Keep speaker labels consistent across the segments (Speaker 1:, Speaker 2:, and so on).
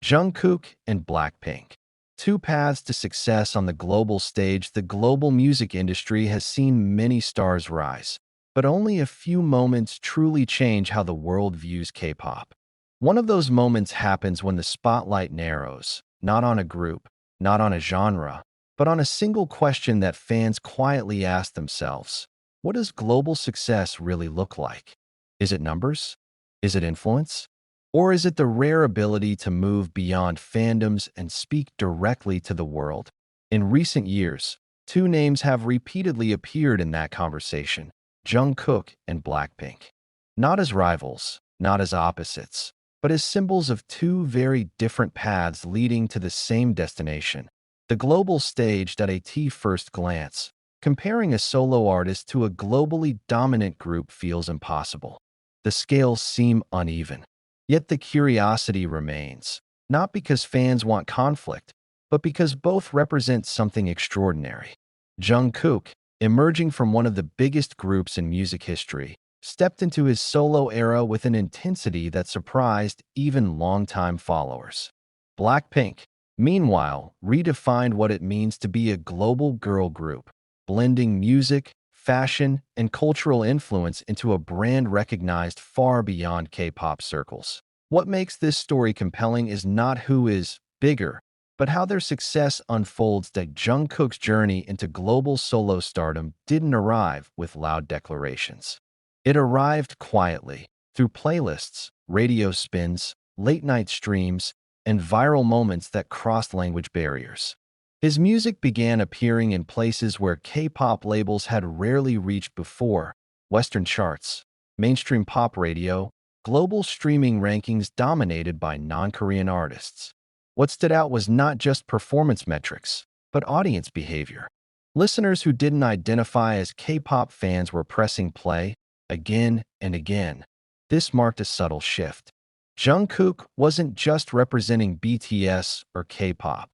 Speaker 1: Jungkook and BLACKPINK. Two paths to success on the global stage. The global music industry has seen many stars rise, but only a few moments truly change how the world views K-pop. One of those moments happens when the spotlight narrows, not on a group, not on a genre, but on a single question that fans quietly ask themselves. What does global success really look like? Is it numbers? Is it influence? Or is it the rare ability to move beyond fandoms and speak directly to the world? In recent years, two names have repeatedly appeared in that conversation: Jungkook and BLACKPINK. Not as rivals, not as opposites, but as symbols of two very different paths leading to the same destination. The global stage. At a first glance, comparing a solo artist to a globally dominant group feels impossible. The scales seem uneven. Yet the curiosity remains, not because fans want conflict, but because both represent something extraordinary. Jungkook, emerging from one of the biggest groups in music history, stepped into his solo era with an intensity that surprised even longtime followers. BLACKPINK, meanwhile, redefined what it means to be a global girl group, blending music, fashion, and cultural influence into a brand recognized far beyond K-pop circles. What makes this story compelling is not who is bigger, but how their success unfolds. That Jungkook's journey into global solo stardom didn't arrive with loud declarations. It arrived quietly, through playlists, radio spins, late-night streams, and viral moments that crossed language barriers. His music began appearing in places where K-pop labels had rarely reached before: Western charts, mainstream pop radio, global streaming rankings dominated by non-Korean artists. What stood out was not just performance metrics, but audience behavior. Listeners who didn't identify as K-pop fans were pressing play again and again. This marked a subtle shift. Jungkook wasn't just representing BTS or K-pop.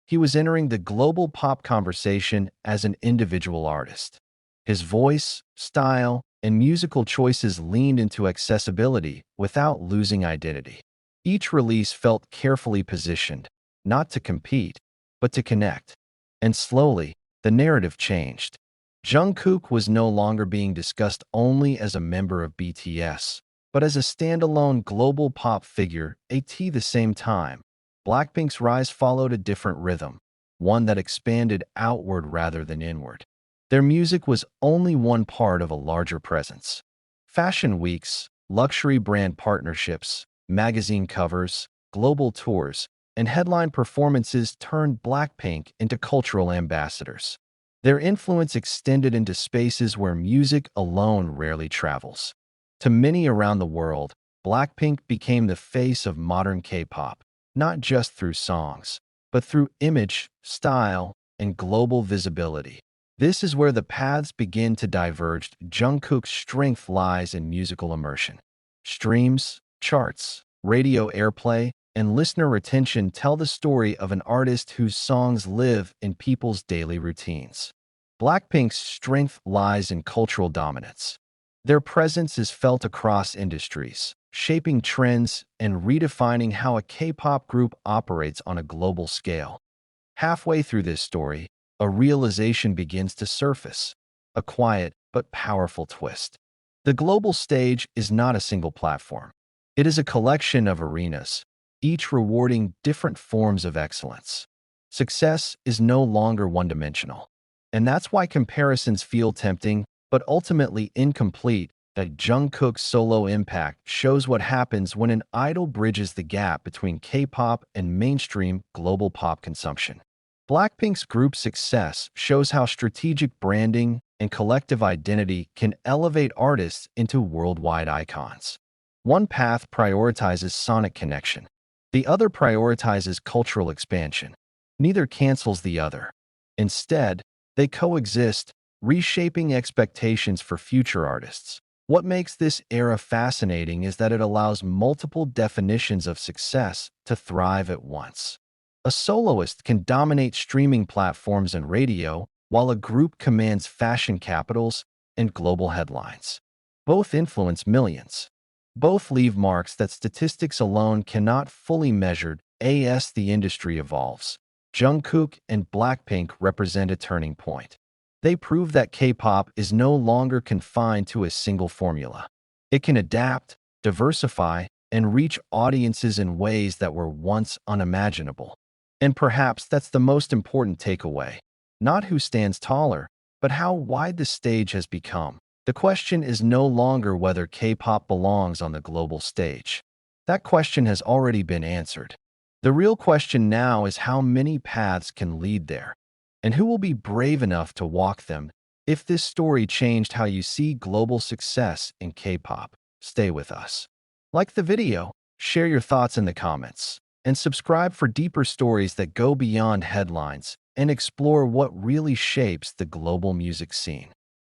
Speaker 1: He was entering the global pop conversation as an individual artist. His voice, style, and musical choices leaned into accessibility without losing identity. Each release felt carefully positioned, not to compete, but to connect. And slowly, the narrative changed. Jungkook was no longer being discussed only as a member of BTS, but as a standalone global pop figure. At the same time, BLACKPINK's rise followed a different rhythm, one that expanded outward rather than inward. Their music was only one part of a larger presence. Fashion weeks, luxury brand partnerships, magazine covers, global tours, and headline performances turned BLACKPINK into cultural ambassadors. Their influence extended into spaces where music alone rarely travels. To many around the world, BLACKPINK became the face of modern K-pop, not just through songs, but through image, style, and global visibility. This is where the paths begin to diverge. Jungkook's strength lies in musical immersion. Streams, charts, radio airplay, and listener retention tell the story of an artist whose songs live in people's daily routines. BLACKPINK's strength lies in cultural dominance. Their presence is felt across industries, shaping trends and redefining how a K-pop group operates on a global scale. Halfway through this story, a realization begins to surface, a quiet but powerful twist. The global stage is not a single platform. It is a collection of arenas, each rewarding different forms of excellence. Success is no longer one-dimensional. And that's why comparisons feel tempting, but ultimately incomplete. That Jungkook's solo impact shows what happens when an idol bridges the gap between K-pop and mainstream global pop consumption. BLACKPINK's group success shows how strategic branding and collective identity can elevate artists into worldwide icons. One path prioritizes sonic connection. The other prioritizes cultural expansion. Neither cancels the other. Instead, they coexist, reshaping expectations for future artists. What makes this era fascinating is that it allows multiple definitions of success to thrive at once. A soloist can dominate streaming platforms and radio, while a group commands fashion capitals and global headlines. Both influence millions. Both leave marks that statistics alone cannot fully measure. As the industry evolves, Jungkook and BLACKPINK represent a turning point. They prove that K-pop is no longer confined to a single formula. It can adapt, diversify, and reach audiences in ways that were once unimaginable. And perhaps that's the most important takeaway. Not who stands taller, but how wide the stage has become. The question is no longer whether K-pop belongs on the global stage. That question has already been answered. The real question now is how many paths can lead there, and who will be brave enough to walk them. If this story changed how you see global success in K-pop, stay with us. Like the video, share your thoughts in the comments, and subscribe for deeper stories that go beyond headlines and explore what really shapes the global music scene.